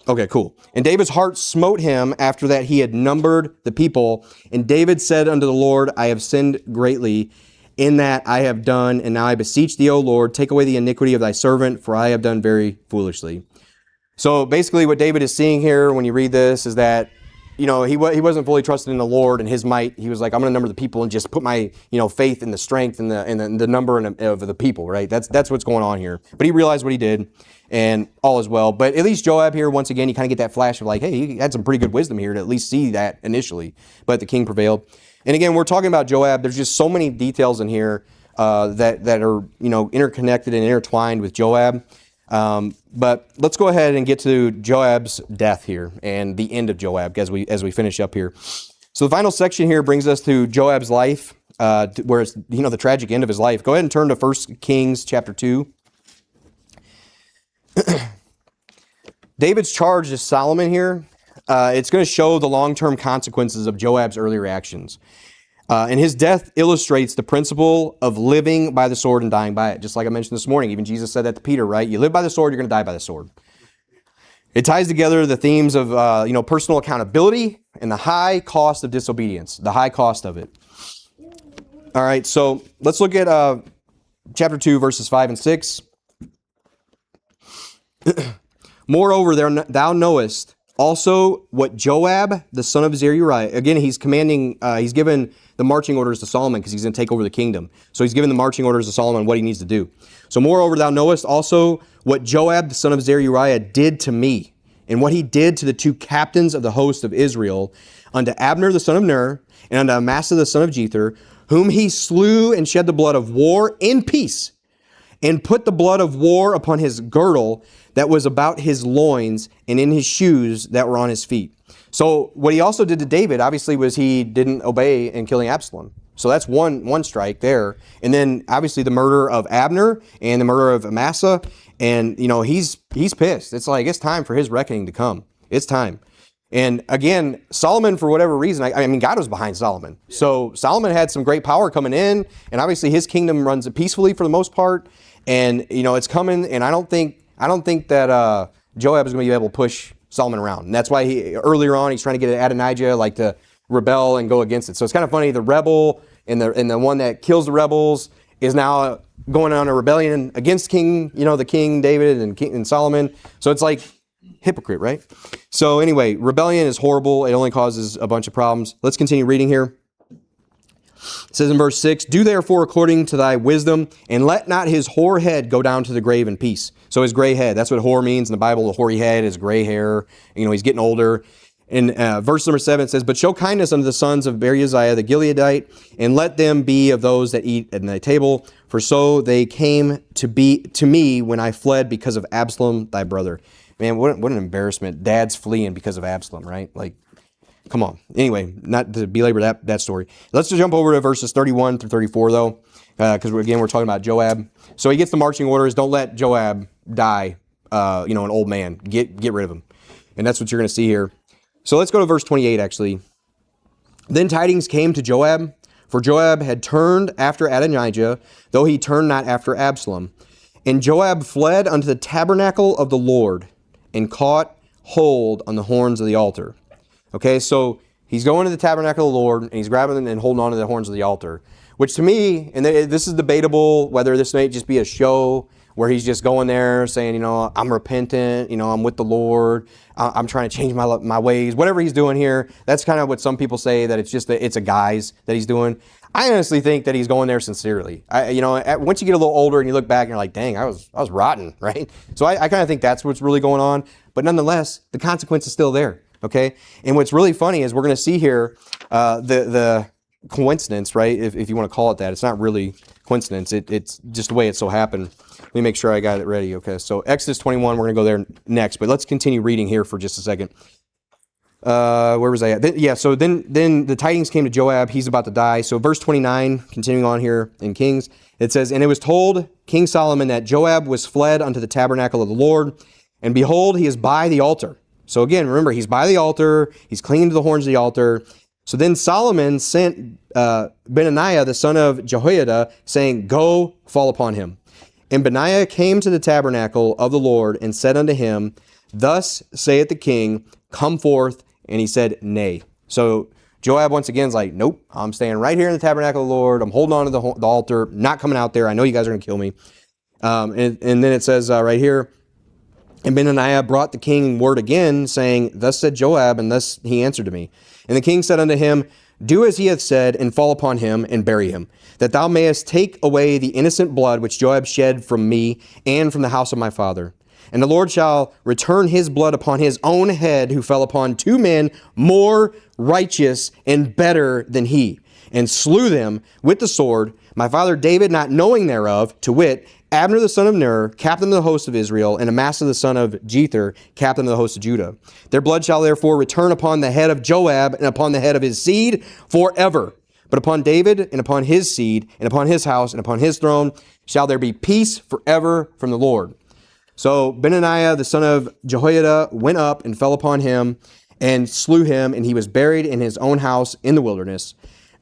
Okay, cool. And David's heart smote him after that he had numbered the people. And David said unto the Lord, I have sinned greatly in that I have done, and now I beseech thee, O Lord, take away the iniquity of thy servant, for I have done very foolishly. So basically what David is seeing here when you read this is that, he wasn't fully trusted in the Lord and his might. He was like, I'm going to number the people and just put my, faith in the strength and the number of the people, right? That's what's going on here. But he realized what he did, and all is well. But at least Joab here, once again, you kind of get that flash of like, hey, he had some pretty good wisdom here to at least see that initially. But the king prevailed. And again, we're talking about Joab. There's just so many details in here that are, interconnected and intertwined with Joab. But let's go ahead and get to Joab's death here and the end of Joab as we finish up here. So the final section here brings us to Joab's life, where it's, the tragic end of his life. Go ahead and turn to 1 Kings chapter 2. David's charge to Solomon here. It's going to show the long-term consequences of Joab's earlier actions. And his death illustrates the principle of living by the sword and dying by it. Just like I mentioned this morning, even Jesus said that to Peter, right? You live by the sword, you're going to die by the sword. It ties together the themes of personal accountability and the high cost of disobedience, the high cost of it. All right, so let's look at chapter 2, verses 5 and 6. Moreover, thou knowest also what Joab, the son of Zeruiah, again, he's commanding, he's given the marching orders to Solomon because he's going to take over the kingdom. So he's given the marching orders to Solomon what he needs to do. So moreover, thou knowest also what Joab, the son of Zeruiah, did to me, and what he did to the two captains of the host of Israel, unto Abner the son of Ner, and unto Amasa the son of Jether, whom he slew and shed the blood of war in peace, and put the blood of war upon his girdle that was about his loins, and in his shoes that were on his feet. So what he also did to David, obviously, was he didn't obey in killing Absalom. So that's one strike there. And then obviously the murder of Abner and the murder of Amasa. And he's pissed. It's like it's time for his reckoning to come. It's time. And again, Solomon, for whatever reason, I mean, God was behind Solomon. So Solomon had some great power coming in, and obviously his kingdom runs peacefully for the most part. And it's coming. And I don't think that Joab is going to be able to push Solomon around. And that's why earlier on he's trying to get Adonijah to rebel and go against it. So it's kind of funny. The rebel and the one that kills the rebels is now going on a rebellion against the king David and Solomon. So it's like hypocrite, right? So anyway, rebellion is horrible. It only causes a bunch of problems. Let's continue reading here. It says in verse 6, do therefore according to thy wisdom, and let not his hoar head go down to the grave in peace. So his gray head, that's what hoar means in the Bible. The hoary head is gray hair. He's getting older. In verse number 7, it says, but show kindness unto the sons of Berechiah the Gileadite, and let them be of those that eat at thy table, for so they came to me when I fled because of Absalom thy brother. Man, what an embarrassment. Dad's fleeing because of Absalom, right? Come on. Anyway, not to belabor that story. Let's just jump over to verses 31 through 34, though, because we're talking about Joab. So he gets the marching orders. Don't let Joab die, an old man. Get rid of him. And that's what you're going to see here. So let's go to verse 28, actually. Then tidings came to Joab, for Joab had turned after Adonijah, though he turned not after Absalom. And Joab fled unto the tabernacle of the Lord, and caught hold on the horns of the altar. Okay, so he's going to the tabernacle of the Lord, and he's grabbing and holding on to the horns of the altar, which to me, and this is debatable, whether this may just be a show where he's just going there saying, I'm repentant, I'm with the Lord, I'm trying to change my ways, whatever he's doing here. That's kind of what some people say, that it's a guise that he's doing. I honestly think that he's going there sincerely. Once you get a little older and you look back and you're like, dang, I was rotten, right? So I kind of think that's what's really going on. But nonetheless, the consequence is still there. Okay, and what's really funny is we're going to see here the coincidence, right? If you want to call it that, it's not really coincidence. It's just the way it so happened. Let me make sure I got it ready. Okay, so Exodus 21, we're going to go there next, but let's continue reading here for just a second. Where was I at? So then the tidings came to Joab. He's about to die. So verse 29, continuing on here in Kings, it says, and it was told King Solomon that Joab was fled unto the tabernacle of the Lord, and behold, he is by the altar. So again, remember, he's by the altar. He's clinging to the horns of the altar. So then Solomon sent Benaiah, the son of Jehoiada, saying, go, fall upon him. And Benaiah came to the tabernacle of the Lord and said unto him, thus saith the king, come forth. And he said, nay. So Joab once again is like, nope, I'm staying right here in the tabernacle of the Lord. I'm holding on to the altar, not coming out there. I know you guys are going to kill me. And then it says right here, and Benaiah brought the king word again, saying, thus said Joab, and thus he answered to me. And the king said unto him, do as he hath said, and fall upon him, and bury him, that thou mayest take away the innocent blood which Joab shed from me, and from the house of my father. And the Lord shall return his blood upon his own head, who fell upon two men more righteous and better than he, and slew them with the sword, my father David not knowing thereof, to wit, Abner the son of Ner, captain of the host of Israel, and Amasa the son of Jether, captain of the host of Judah. Their blood shall therefore return upon the head of Joab, and upon the head of his seed forever. But upon David, and upon his seed, and upon his house, and upon his throne, shall there be peace forever from the Lord. So Benaiah the son of Jehoiada went up and fell upon him, and slew him, and he was buried in his own house in the wilderness.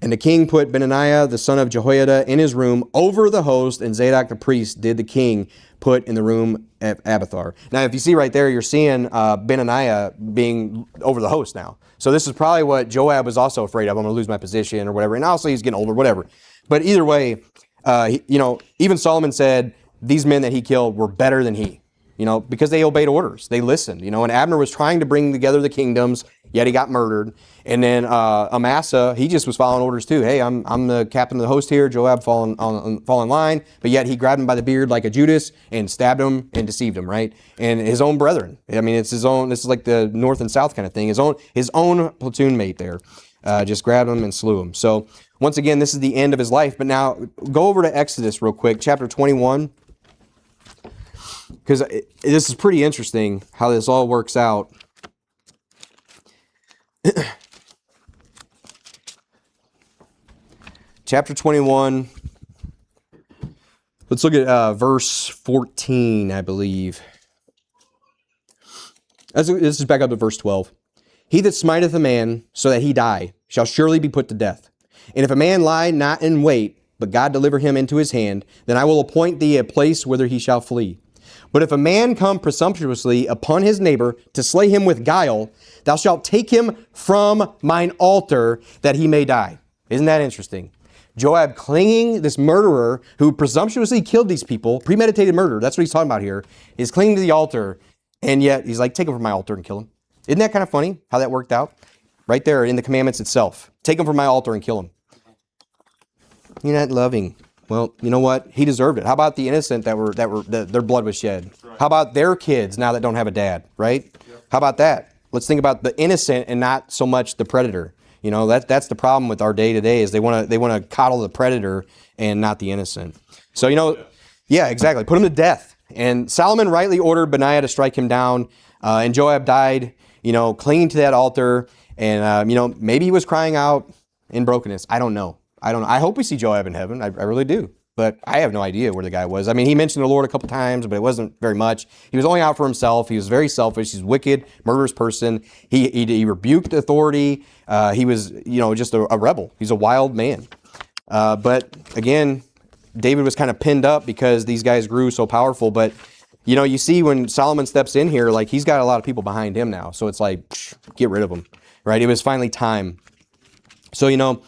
And the king put Benaiah, the son of Jehoiada, in his room over the host, and Zadok the priest did the king put in the room at Abiathar. Now, if you see right there, you're seeing Benaiah being over the host now. So this is probably what Joab was also afraid of. I'm going to lose my position or whatever. And also he's getting older, whatever. But either way, even Solomon said these men that he killed were better than he. Because they obeyed orders. They listened, and Abner was trying to bring together the kingdoms, yet he got murdered. And then Amasa, he just was following orders too. Hey, I'm the captain of the host here. Joab fall in line, but yet he grabbed him by the beard like a Judas and stabbed him and deceived him, right? And his own brethren. I mean, it's his own. This is like the north and south kind of thing. His own platoon mate there just grabbed him and slew him. So once again, this is the end of his life. But now go over to Exodus real quick, chapter 21. Because this is pretty interesting how this all works out. Chapter 21. Let's look at verse 14, I believe. This is back up to verse 12. He that smiteth a man so that he die shall surely be put to death. And if a man lie not in wait, but God deliver him into his hand, then I will appoint thee a place whither he shall flee. But if a man come presumptuously upon his neighbor to slay him with guile, thou shalt take him from mine altar that he may die. Isn't that interesting? Joab clinging, this murderer who presumptuously killed these people, premeditated murder, that's what he's talking about here, is clinging to the altar, and yet he's like, take him from my altar and kill him. Isn't that kind of funny how that worked out? Right there in the commandments itself. Take him from my altar and kill him. You're not loving. Well, you know what? He deserved it. How about the innocent that their blood was shed? Right. How about their kids now that don't have a dad, right? Yep. How about that? Let's think about the innocent and not so much the predator. That's the problem with our day to day is they want to coddle the predator and not the innocent. So, yeah, exactly. Put him to death. And Solomon rightly ordered Benaiah to strike him down. And Joab died, clinging to that altar. And, maybe he was crying out in brokenness. I don't know. I hope we see Joab in heaven. I really do. But I have no idea where the guy was. I mean, he mentioned the Lord a couple times, but it wasn't very much. He was only out for himself. He was very selfish. He's a wicked, murderous person. He rebuked authority. He was, just a rebel. He's a wild man. But again, David was kind of pinned up because these guys grew so powerful. But, you see when Solomon steps in here, like he's got a lot of people behind him now. So it's like, get rid of them, right? It was finally time. So,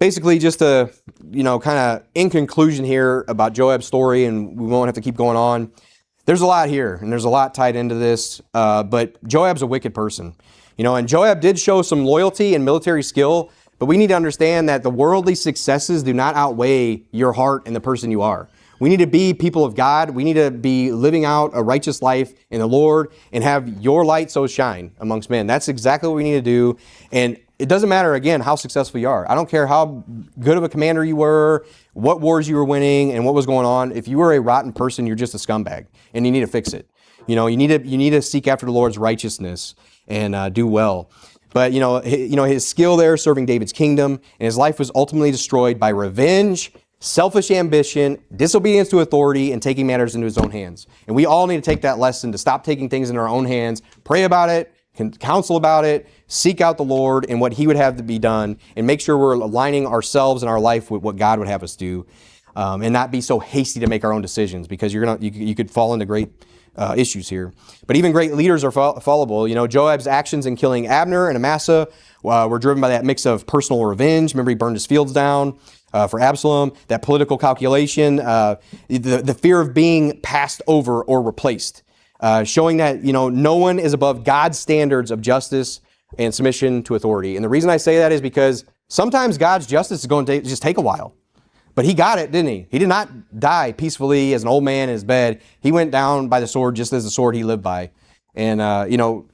basically, just to, kind of in conclusion here about Joab's story, and we won't have to keep going on. There's a lot here, and there's a lot tied into this, but Joab's a wicked person. And Joab did show some loyalty and military skill, but we need to understand that the worldly successes do not outweigh your heart and the person you are. We need to be people of God. We need to be living out a righteous life in the Lord and have your light so shine amongst men. That's exactly what we need to do. And it doesn't matter, again, how successful you are. I don't care how good of a commander you were, what wars you were winning, and what was going on. If you were a rotten person, you're just a scumbag, and you need to fix it. You need to seek after the Lord's righteousness and do well. But his skill there serving David's kingdom, and his life was ultimately destroyed by revenge, selfish ambition, disobedience to authority, and taking matters into his own hands. And we all need to take that lesson to stop taking things in our own hands, pray about it, counsel about it, seek out the Lord and what he would have to be done, and make sure we're aligning ourselves and our life with what God would have us do, and not be so hasty to make our own decisions, because you could fall into great issues here. But even great leaders are fallible. Joab's actions in killing Abner and Amasa were driven by that mix of personal revenge. Remember, he burned his fields down for Absalom. That political calculation, the fear of being passed over or replaced. Showing that, no one is above God's standards of justice and submission to authority. And the reason I say that is because sometimes God's justice is going to just take a while. But he got it, didn't he? He did not die peacefully as an old man in his bed. He went down by the sword just as the sword he lived by. And,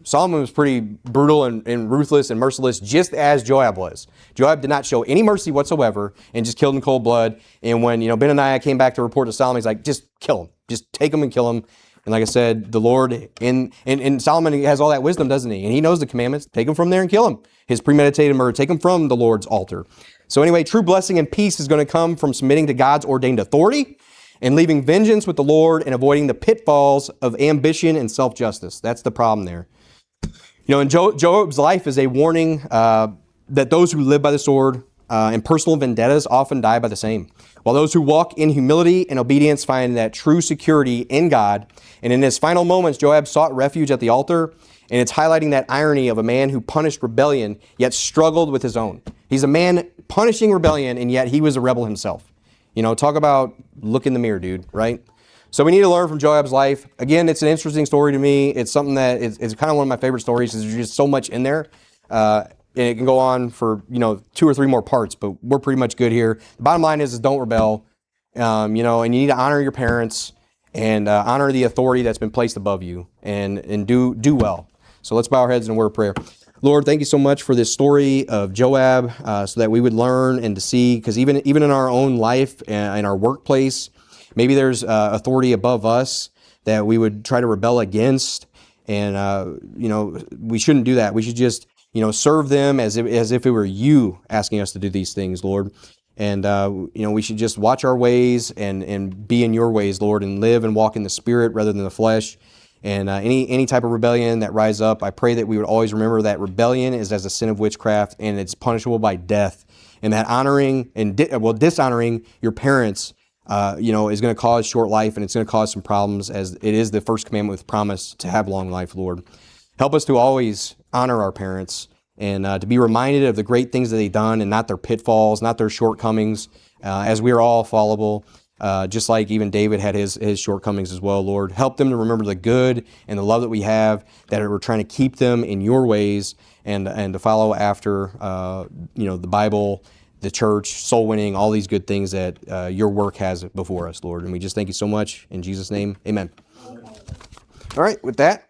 Solomon was pretty brutal and ruthless and merciless, just as Joab was. Joab did not show any mercy whatsoever and just killed in cold blood. And when, Benaiah came back to report to Solomon, he's like, just kill him. Just take him and kill him. And like I said, the Lord, and Solomon has all that wisdom, doesn't he? And he knows the commandments. Take him from there and kill him. His premeditated murder, take him from the Lord's altar. So anyway, true blessing and peace is going to come from submitting to God's ordained authority and leaving vengeance with the Lord and avoiding the pitfalls of ambition and self-justice. That's the problem there. And Job's life is a warning that those who live by the sword and personal vendettas often die by the same. While those who walk in humility and obedience find that true security in God. And in his final moments, Joab sought refuge at the altar. And it's highlighting that irony of a man who punished rebellion, yet struggled with his own. He's a man punishing rebellion, and yet he was a rebel himself. You know, talk about look in the mirror, dude, right? So we need to learn from Joab's life. Again, it's an interesting story to me. It's something that is kind of one of my favorite stories. There's just so much in there. And it can go on for, 2 or 3 more parts, but we're pretty much good here. The bottom line is don't rebel, and you need to honor your parents and honor the authority that's been placed above you and do well. So let's bow our heads in a word of prayer. Lord, thank you so much for this story of Joab, so that we would learn and to see, because even in our own life and in our workplace, maybe there's authority above us that we would try to rebel against, and we shouldn't do that. We should just serve them as if it were you asking us to do these things, Lord. And we should just watch our ways and be in your ways, Lord, and live and walk in the Spirit rather than the flesh. And any type of rebellion that rise up, I pray that we would always remember that rebellion is as a sin of witchcraft, and it's punishable by death. And that honoring and dishonoring your parents, is going to cause short life, and it's going to cause some problems, as it is the first commandment with promise to have long life, Lord. Help us to always honor our parents and to be reminded of the great things that they've done and not their pitfalls, not their shortcomings, as we are all fallible. Just like even David had his shortcomings as well, Lord. Help them to remember the good and the love that we have, that we're trying to keep them in your ways and to follow after, the Bible, the church, soul winning, all these good things that your work has before us, Lord. And we just thank you so much. In Jesus' name, amen. All right, with that,